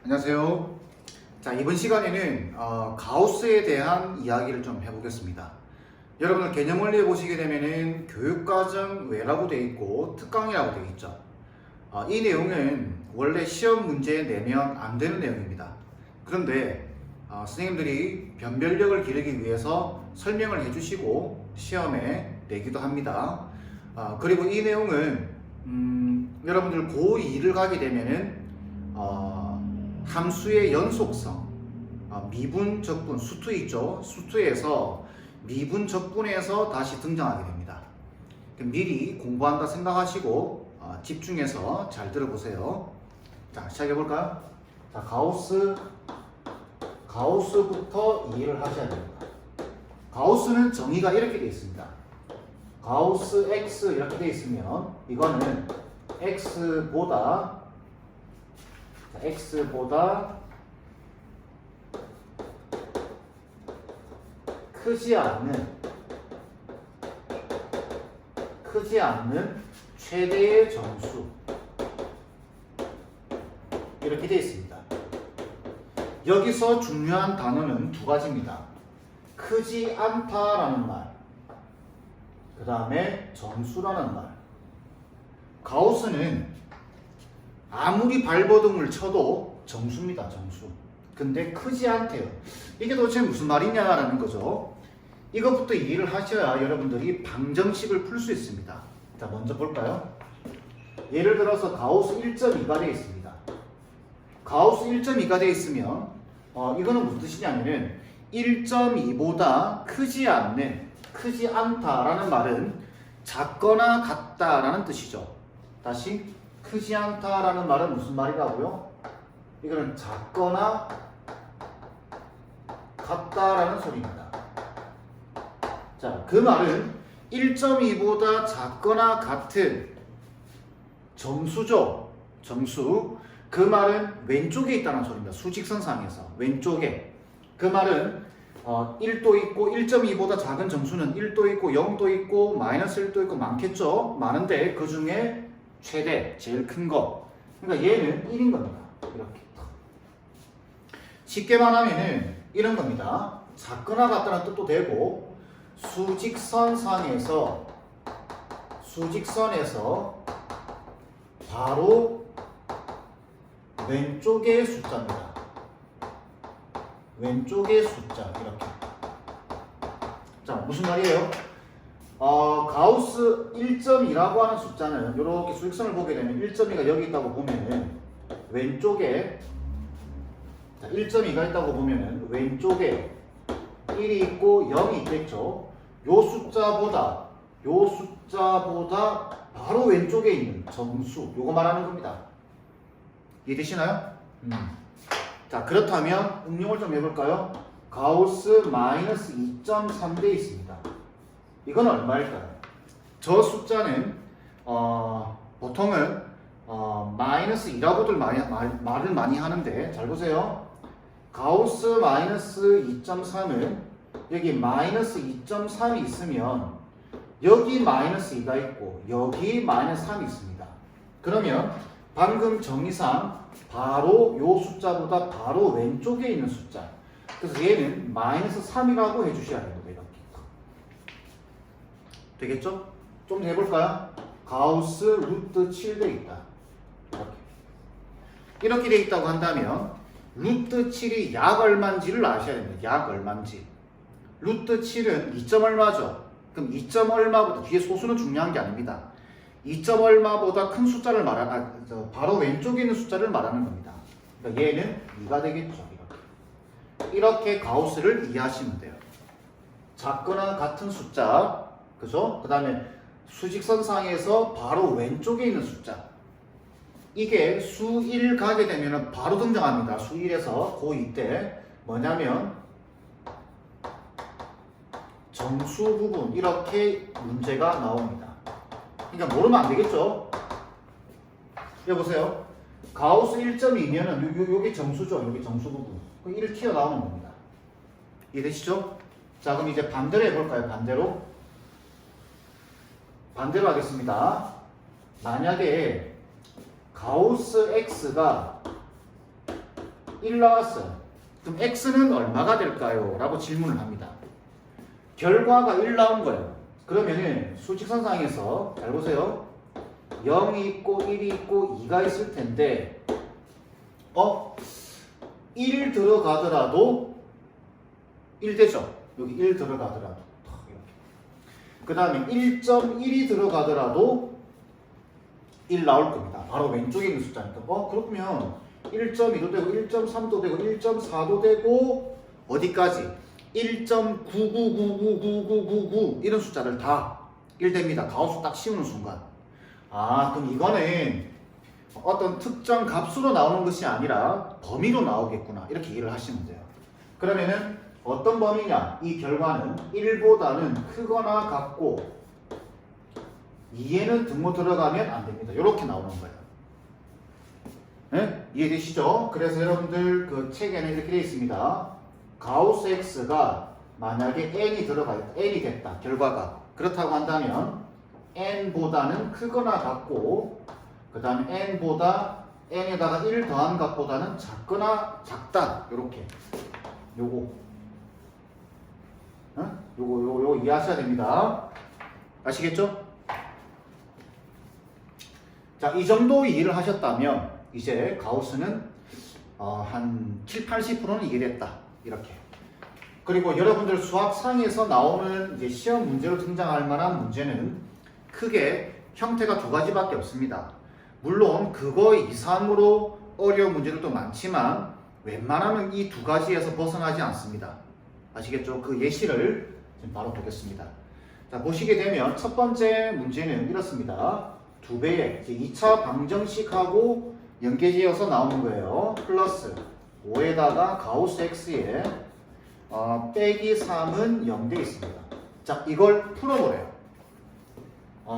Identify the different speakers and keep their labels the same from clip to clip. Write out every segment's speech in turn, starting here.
Speaker 1: 안녕하세요. 자, 이번 시간에는 가우스에 대한 이야기를 좀 해보겠습니다. 여러분들 개념 원리에 보시게 되면은 교육과정 외라고 되어 있고 특강이라고 되어 있죠. 이 내용은 원래 시험 문제에 내면 안 되는 내용입니다. 그런데 선생님들이 변별력을 기르기 위해서 설명을 해주시고 시험에 내기도 합니다. 그리고 이 내용은 여러분들 고2를 가게 되면은 함수의 연속성, 미분, 적분, 수투 있죠? 수투에서 미분, 적분에서 다시 등장하게 됩니다. 미리 공부한다 생각하시고 집중해서 잘 들어보세요. 자, 시작해볼까요? 자, 가우스부터 이해를 하셔야 됩니다. 가우스는 정의가 이렇게 되어 있습니다. 가우스 X 이렇게 되어 있으면 이거는 X보다 크지 않는 최대의 정수 이렇게 되어 있습니다. 여기서 중요한 단어는 두 가지입니다. 크지 않다라는 말, 그 다음에 정수라는 말. 가우스는 아무리 발버둥을 쳐도 정수입니다. 정수. 근데 크지 않대요. 이게 도대체 무슨 말이냐라는 거죠. 이것부터 이해를 하셔야 여러분들이 방정식을 풀 수 있습니다. 자, 먼저 볼까요? 예를 들어서 가우스 1.2가 되어 있습니다. 가우스 1.2가 되어 있으면 이거는 무슨 뜻이냐면은 1.2보다 크지 않다라는 말은 작거나 같다라는 뜻이죠. 다시 크지 않다라는 말은 무슨 말이라고요? 이거는 작거나 같다라는 소리입니다. 자, 그 말은 1.2보다 작거나 같은 정수죠. 정수. 그 말은 왼쪽에 있다는 소리입니다. 수직선상에서 왼쪽에. 그 말은 1도 있고 1.2보다 작은 정수는 1도 있고 0도 있고 마이너스 1도 있고 많겠죠. 많은데 그 중에 최대, 제일 큰 거. 그러니까 얘는 1인 겁니다. 이렇게. 쉽게 말하면은 이런 겁니다. 작거나 같다는 뜻도 되고 수직선에서 바로 왼쪽의 숫자입니다. 왼쪽의 숫자 이렇게. 자, 무슨 말이에요? 가우스 1.2라고 하는 숫자는 이렇게 수직선을 보게 되면 1.2가 여기 있다고 보면은 왼쪽에 1.2가 있다고 보면은 왼쪽에 1이 있고 0이 있겠죠. 요 숫자보다 바로 왼쪽에 있는 정수, 요거 말하는 겁니다. 이해되시나요? 자, 그렇다면 응용을 좀 해볼까요? 가우스 마이너스 2.3 돼 있습니다. 이건 얼마일까요? 저 숫자는 보통은 마이너스 2라고들 말을 많이 하는데 잘 보세요. 가우스 마이너스 2.3은 여기 마이너스 2.3이 있으면 여기 마이너스 2가 있고 여기 마이너스 3이 있습니다. 그러면 방금 정의상 바로 요 숫자보다 바로 왼쪽에 있는 숫자. 그래서 얘는 마이너스 3이라고 해주셔야 됩니다. 이렇게. 되겠죠? 좀 더 해볼까요? 가우스 루트 7 돼 있다. 이렇게 돼 있다고 한다면 루트 7이 약 얼마인지를 아셔야 됩니다. 약 얼마인지. 루트 7은 2점 얼마죠? 그럼 2점 얼마보다 뒤에 소수는 중요한 게 아닙니다. 2점 얼마보다 큰 숫자를 바로 왼쪽에 있는 숫자를 말하는 겁니다. 그러니까 얘는 2가 되겠죠. 이렇게 가우스를 이해하시면 돼요. 작거나 같은 숫자, 그죠? 그 다음에 수직선상에서 바로 왼쪽에 있는 숫자. 이게 수1 가게 되면 바로 등장합니다. 수1에서 고2 때 뭐냐면 정수 부분 이렇게 문제가 나옵니다. 그러니까 모르면 안 되겠죠? 여보세요. 가우스 1.2면은 요게 정수죠. 여기 정수 부분. 1 튀어나오는 겁니다. 이해되시죠? 자, 그럼 이제 반대로 해볼까요? 반대로 하겠습니다. 만약에 가우스 X가 1 나왔어요. 그럼 x는 얼마가 될까요? 라고 질문을 합니다. 결과가 1 나온 거예요. 그러면은 수직선상에서 잘 보세요. 0이 있고 1이 있고 2가 있을 텐데 1 들어가더라도 1 되죠. 여기 1 들어가더라도 그 다음에 1.1이 들어가더라도 1 나올 겁니다. 바로 왼쪽에 있는 숫자니까 그렇다면 1.2도 되고 1.3도 되고 1.4도 되고 어디까지? 1.9999999 이런 숫자들 다 1 됩니다. 가우스 딱 씌우는 순간. 그럼 이거는 어떤 특정 값으로 나오는 것이 아니라 범위로 나오겠구나. 이렇게 이해를 하시면 돼요. 그러면은 어떤 범위냐? 이 결과는 1보다는 크거나 같고 2에는 등호 들어가면 안 됩니다. 이렇게 나오는 거예요. 네? 이해되시죠? 그래서 여러분들 그 책에는 이렇게 되어 있습니다. 가우스 x가 만약에 n이 들어가 있다, n이 됐다, 결과가 그렇다고 한다면 n보다는 크거나 같고 그 다음에 n보다 n에다가 1 더한 값보다는 작거나 작다. 요렇게 요거 요거 이해하셔야 됩니다. 아시겠죠? 자, 이 정도 이해를 하셨다면 이제 가우스는 한 7, 80%는 이해됐다. 이렇게. 그리고 여러분들 수학상에서 나오는 이제 시험 문제로 등장할 만한 문제는 크게 형태가 두 가지밖에 없습니다. 물론 그거 이상으로 어려운 문제들도 많지만 웬만하면 이 두 가지에서 벗어나지 않습니다. 아시겠죠? 그 예시를 지금 바로 보겠습니다. 자, 보시게 되면 첫 번째 문제는 이렇습니다. 2배의 2차 방정식하고 연계지어서 나오는 거예요. 플러스 5에다가 가우스 x에 빼기 3은 0 되어 있습니다. 자, 이걸 풀어보래요.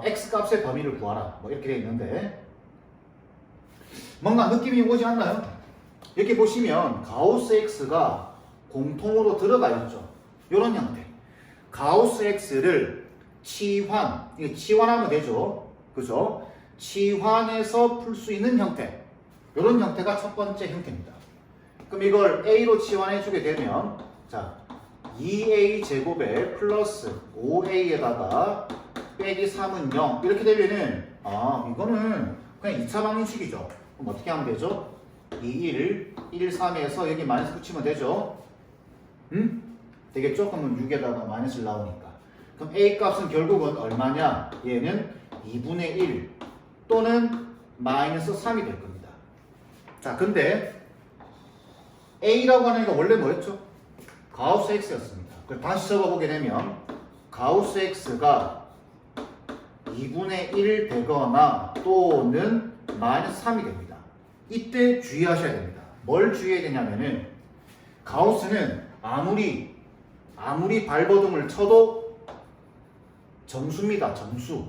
Speaker 1: x 값의 범위를 구하라. 뭐 이렇게 되어 있는데 뭔가 느낌이 오지 않나요? 이렇게 보시면 가우스 x가 공통으로 들어가 있죠. 이런 형태. 가우스 x를 치환, 이거 치환하면 되죠. 그죠? 치환해서 풀 수 있는 형태. 이런 형태가 첫 번째 형태입니다. 그럼 이걸 a로 치환해 주게 되면 자, 2a 제곱에 플러스 5a에다가 빼기 3은 0 이렇게 되면은 이거는 그냥 2차 방정식이죠. 그럼 어떻게 하면 되죠? 2, 1, 1, 3에서 여기 마이너스 붙이면 되죠? 되겠죠? 그러면 6에다가 마이너스를 나오니까. 그럼 a 값은 결국은 얼마냐? 얘는 2분의 1 또는 마이너스 3이 될 겁니다. 자, 근데 a라고 하는 게 원래 뭐였죠? 가우스 x였습니다. 그럼 다시 적어보게 되면 가우스 x가 2분의 1 되거나 또는 마이너스 3이 됩니다. 이때 주의하셔야 됩니다. 뭘 주의해야 되냐면은 가우스는 아무리 발버둥을 쳐도 정수입니다. 정수.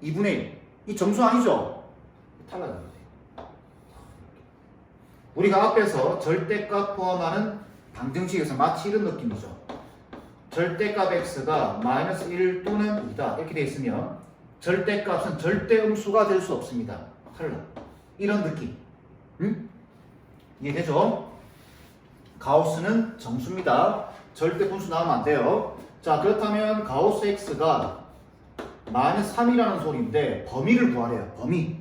Speaker 1: 2분의 1. 이 정수 아니죠? 탈락입니다. 우리가 앞에서 절대값 포함하는 방정식에서 마치 이런 느낌이죠. 절대값 x가 마이너스 1 또는 2다. 이렇게 되어 있으면 절대값은 절대 음수가 될 수 없습니다. 탈락. 이런 느낌. 이해되죠? 가우스는 정수입니다. 절대 분수 나오면 안 돼요. 자, 그렇다면 가우스 x가 마이너스 3이라는 소리인데 범위를 구하래요. 범위.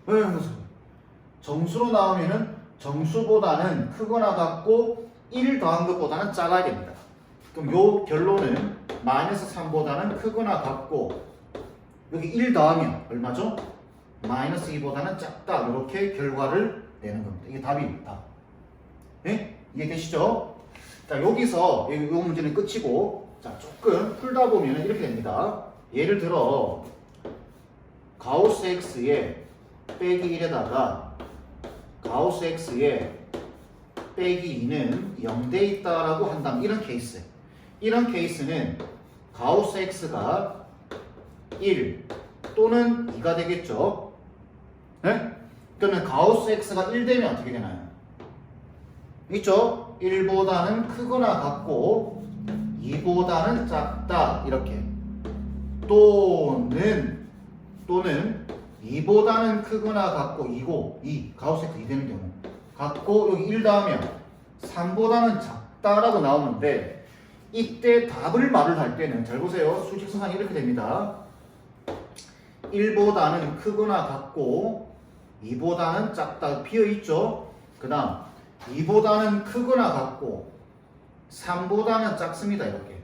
Speaker 1: 왜 무슨 정수로 나오면은 정수보다는 크거나 같고 1 더한 것보다는 작아야 됩니다. 그럼 요 결론은 마이너스 3보다는 크거나 같고 여기 1 더하면 얼마죠? 마이너스 2보다는 작다. 이렇게 결과를 내는 겁니다. 이게 답입니다. 네? 이해되시죠? 자, 여기서 이 문제는 끝이고 자, 조금 풀다 보면 이렇게 됩니다. 예를 들어 가우스 x에 빼기 1에다가 가우스 x에 빼기 2는 0돼 있다라고 한다면 이런 케이스. 이런 케이스는 가우스 x가 1 또는 2가 되겠죠. 네? 그러면 가우스 x가 1 되면 어떻게 되나요? 있죠? 1보다는 크거나 같고 2보다는 작다. 이렇게. 또는 2보다는 크거나 같고 2고 2 가우스 X 2 되는 경우 같고 여기 1 더하면 3보다는 작다라고 나오는데 이때 답을 말을 할 때는 잘 보세요. 수직선상이 이렇게 됩니다. 1보다는 크거나 같고 2보다는 작다 비어있죠. 그 다음 2보다는 크거나 같고 3보다는 작습니다. 이렇게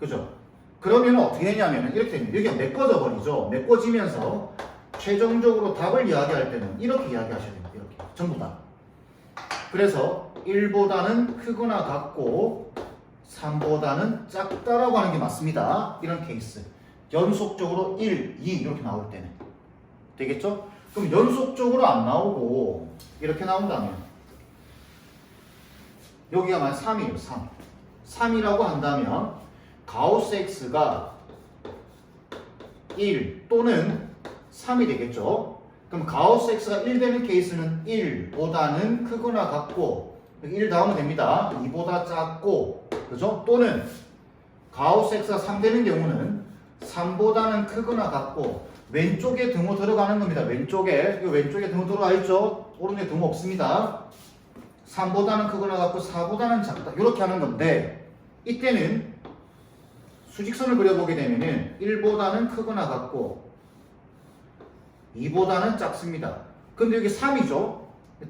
Speaker 1: 그죠? 그러면 어떻게 되냐면 이렇게 됩니다. 여기가 메꿔져 버리죠. 메꿔지면서 최종적으로 답을 이야기할 때는 이렇게 이야기하셔야 됩니다. 이렇게 전부 다. 그래서 1보다는 크거나 같고 3보다는 작다라고 하는 게 맞습니다. 이런 케이스. 연속적으로 1, 2 이렇게 나올 때는 되겠죠? 그럼 연속적으로 안 나오고 이렇게 나온다면 여기가 만약 3이에요. 3. 3이라고 한다면 가우스 X가 1 또는 3이 되겠죠? 그럼 가우스 X가 1 되는 케이스는 1보다는 크거나 같고 1 나오면 됩니다. 2보다 작고 그죠? 또는 가우스 X가 3 되는 경우는 3보다는 크거나 같고 왼쪽에 등호 들어가는 겁니다. 왼쪽에 등호 들어와 있죠? 오른쪽에 등호 없습니다. 3보다는 크거나 같고 4보다는 작다 이렇게 하는 건데 이때는 수직선을 그려보게 되면은 1보다는 크거나 같고 2보다는 작습니다. 근데 여기 3이죠?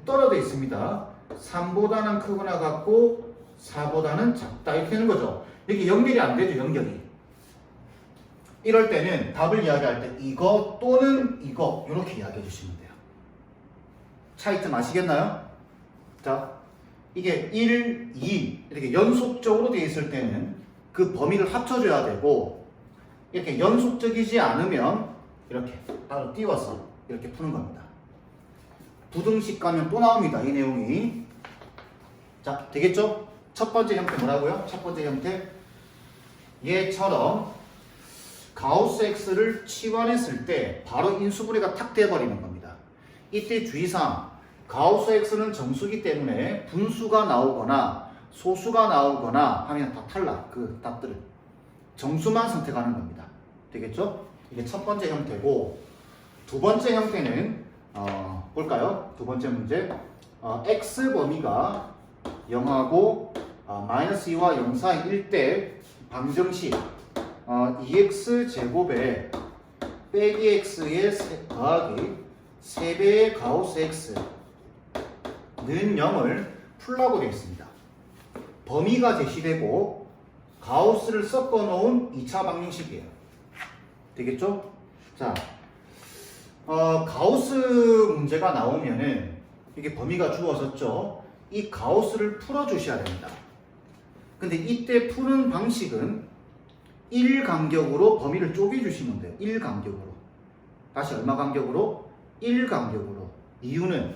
Speaker 1: 떨어져 있습니다. 3보다는 크거나 같고 4보다는 작다 이렇게 되는 거죠. 이렇게 연결이 안 되죠. 연결이. 이럴 때는 답을 이야기할 때 이거 또는 이거 이렇게 이야기해 주시면 돼요. 차이점 아시겠나요? 자, 이게 1, 2 이렇게 연속적으로 되어 있을 때는 그 범위를 합쳐줘야 되고 이렇게 연속적이지 않으면 이렇게 따로 띄워서 이렇게 푸는 겁니다. 부등식 가면 또 나옵니다. 이 내용이. 자, 되겠죠? 첫 번째 형태 뭐라고요? 첫 번째 형태 얘처럼 가우스 X를 치환했을 때 바로 인수분해가 탁 돼버리는 겁니다. 이때 주의사항 가우스 X는 정수기 때문에 분수가 나오거나 소수가 나오거나 하면 다 탈락. 그 답들은 정수만 선택하는 겁니다. 되겠죠? 이게 첫 번째 형태고 두 번째 형태는 볼까요? 두 번째 문제 X 범위가 0하고 마이너스 2와 0 사이일 때 방정식 2x 제곱에 빼기 x의 더하기 3배의 가우스 x는 0을 풀라고 되어 있습니다. 범위가 제시되고 가우스를 섞어 놓은 2차 방정식이에요. 되겠죠? 자, 가우스 문제가 나오면은 이게 범위가 주어졌죠. 이 가우스를 풀어 주셔야 됩니다. 근데 이때 푸는 방식은 1 간격으로 범위를 쪼개 주시면 돼요. 1 간격으로. 다시 얼마 간격으로? 1 간격으로. 이유는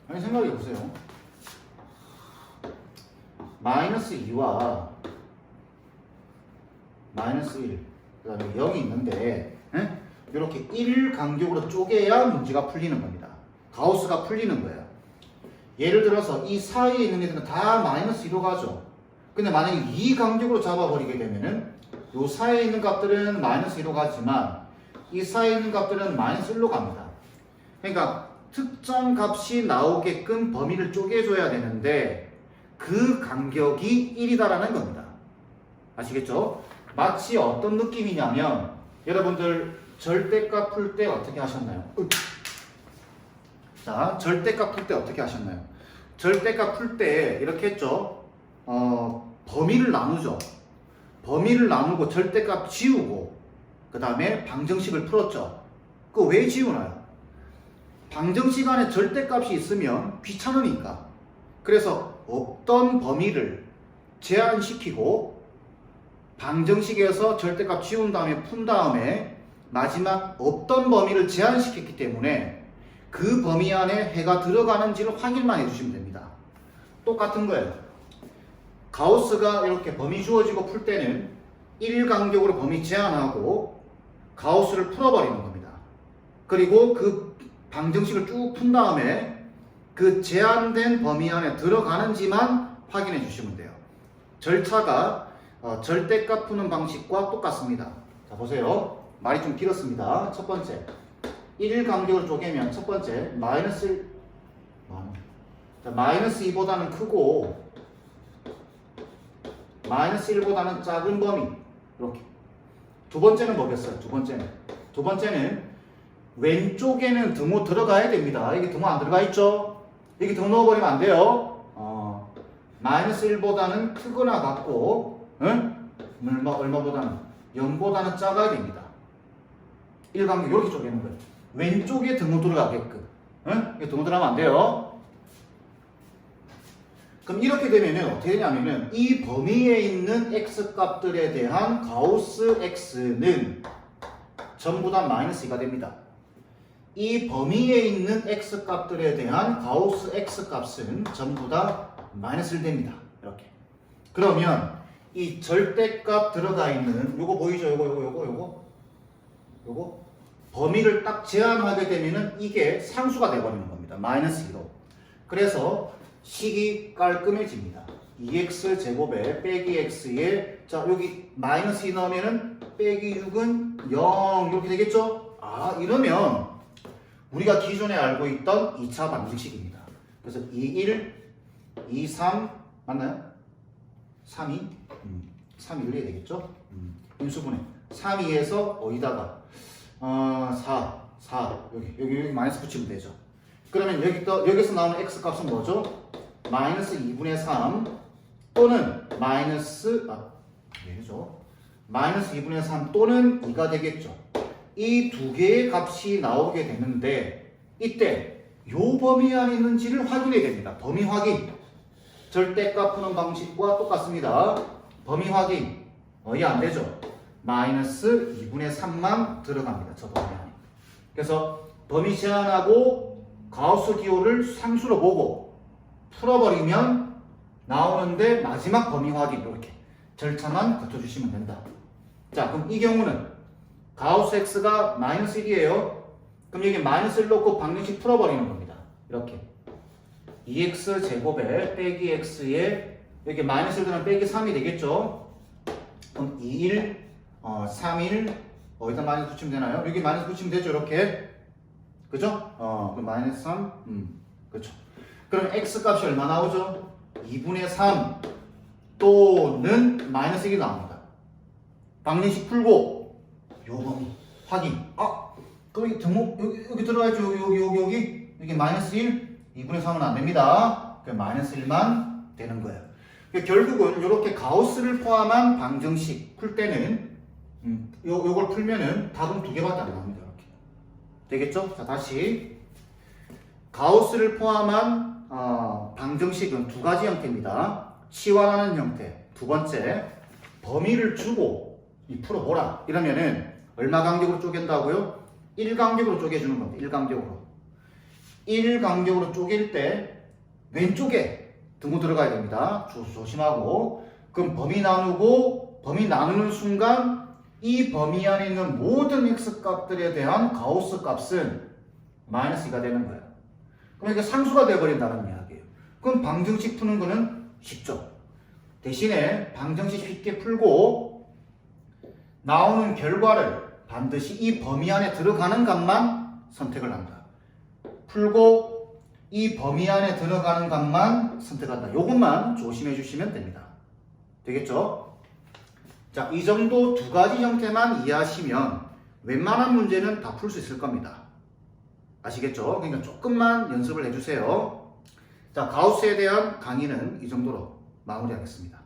Speaker 1: 아니 생각해 보세요. 마이너스 2와 마이너스 1 그 다음에 0이 있는데 이렇게 1 간격으로 쪼개야 문제가 풀리는 겁니다. 가우스가 풀리는 거예요. 예를 들어서 이 사이에 있는 애들은 다 마이너스 2로 가죠. 근데 만약에 2 간격으로 잡아버리게 되면은 요 사이에 있는 값들은 마이너스 2로 가지만 이 사이에 있는 값들은 마이너스 1로 갑니다. 그러니까 특정 값이 나오게끔 범위를 쪼개줘야 되는데 그 간격이 1이다라는 겁니다. 아시겠죠? 마치 어떤 느낌이냐면 여러분들 절대값 풀 때 어떻게 하셨나요? 자, 절대값 풀 때 어떻게 하셨나요? 절대값 풀 때 이렇게 했죠? 범위를 나누죠. 범위를 나누고 절대값 지우고 그 다음에 방정식을 풀었죠. 그거 왜 지우나요? 방정식 안에 절대값이 있으면 귀찮으니까. 그래서 없던 범위를 제한시키고 방정식에서 절대값 지운 다음에 푼 다음에 마지막 없던 범위를 제한시켰기 때문에 그 범위 안에 해가 들어가는지를 확인만 해주시면 됩니다. 똑같은 거예요. 가우스가 이렇게 범위 주어지고 풀 때는 1 간격으로 범위 제한하고 가우스를 풀어버리는 겁니다. 그리고 그 방정식을 쭉 푼 다음에 그 제한된 범위 안에 들어가는지만 확인해 주시면 돼요. 절차가 절대값 푸는 방식과 똑같습니다. 자, 보세요. 말이 좀 길었습니다. 첫 번째 1 간격으로 쪼개면 첫 번째 마이너스 1 자, 마이너스 2보다는 크고 마이너스 1보다는 작은 범위 이렇게. 두 번째는 뭐겠어요? 두 번째는 왼쪽에는 등호 들어가야 됩니다. 여기 등호 안 들어가 있죠? 여기 등 넣어버리면 안 돼요. 마이너스 1보다는 크거나 같고, 응? 얼마보다는 0보다는 작아야 됩니다. 1간격 이렇게 쪼개는 거예요. 왼쪽에 등호 들어가게끔. 응? 등호 들어가면 안 돼요. 그럼 이렇게 되면은 어떻게 되냐면은 이 범위에 있는 x 값들에 대한 가우스 x는 전부 다 마이너스 2가 됩니다. 이 범위에 있는 x 값들에 대한 가우스 x 값은 전부 다 마이너스 1 됩니다. 이렇게. 그러면 이 절대값 들어가 있는 요거 보이죠? 요거 범위를 딱 제한하게 되면은 이게 상수가 돼버리는 겁니다. 마이너스 2로. 그래서 식이 깔끔해집니다. 2x 제곱에 빼기 x에 자 여기 마이너스 2 넣으면은 빼기 6은 0 이렇게 되겠죠? 이러면 우리가 기존에 알고 있던 2차 방정식입니다. 그래서 2, 1, 2, 3 맞나요? 3, 2? 3, 2 이래야 되겠죠? 인수분해 3, 2에서 어디다가 4 여기 마이너스 붙이면 되죠. 그러면 여기서 나오는 x 값은 뭐죠? 마이너스 2분의 3 또는 마이너스 2분의 3 또는 2가 되겠죠. 이 두 개의 값이 나오게 되는데 이때 요 범위 안에 있는지를 확인해야 됩니다. 범위 확인. 절대값 푸는 방식과 똑같습니다. 범위 확인. 이해 안 되죠? 마이너스 2분의 3만 들어갑니다. 저 범위 안에. 그래서 범위 제한하고 가우스 기호를 상수로 보고 풀어버리면 나오는데 마지막 범위 확인 이렇게 절차만 거쳐주시면 된다. 자, 그럼 이 경우는 가우스 x가 마이너스 1이에요. 그럼 여기 마이너스 1 넣고 방정식 풀어버리는 겁니다. 이렇게 2x 제곱에 빼기 x에 여기 마이너스 1 들면 빼기 3이 되겠죠. 그럼 2, 1, 3, 1 어디다 마이너스 붙이면 되나요? 여기 마이너스 붙이면 되죠. 이렇게 그죠? 그럼 마이너스 3 그렇죠. 그럼 x 값이 얼마 나오죠? 2분의 3 또는 마이너스 1이 나옵니다. 방정식 풀고 요 범위 확인. 그럼 여기 등호 여기 들어가야죠. 여기 마이너스 1 2분의 3은 안 됩니다. 그럼 마이너스 1만 되는 거예요. 결국은 이렇게 가우스를 포함한 방정식 풀 때는 요걸 풀면은 답은 두 개밖에 안 나옵니다. 이렇게 되겠죠? 자, 다시 가우스를 포함한 방정식은 두 가지 형태입니다. 치환하는 형태. 두 번째, 범위를 주고 풀어보라. 이러면은 얼마 간격으로 쪼갠다고요? 1간격으로 쪼개주는 겁니다. 1간격으로 쪼갤 때 왼쪽에 등호 들어가야 됩니다. 조심하고. 그럼 범위 나누고 범위 나누는 순간 이 범위 안에 있는 모든 x 값들에 대한 가우스 값은 마이너스 2가 되는 거예요. 그럼 이게 상수가 되어버린다는 이야기예요. 그럼 방정식 푸는 거는 쉽죠. 대신에 방정식 쉽게 풀고 나오는 결과를 반드시 이 범위 안에 들어가는 값만 선택을 한다. 풀고 이 범위 안에 들어가는 값만 선택한다. 이것만 조심해 주시면 됩니다. 되겠죠? 자, 이 정도 두 가지 형태만 이해하시면 웬만한 문제는 다 풀 수 있을 겁니다. 아시겠죠? 그러니까 조금만 연습을 해주세요. 자, 가우스에 대한 강의는 이 정도로 마무리하겠습니다.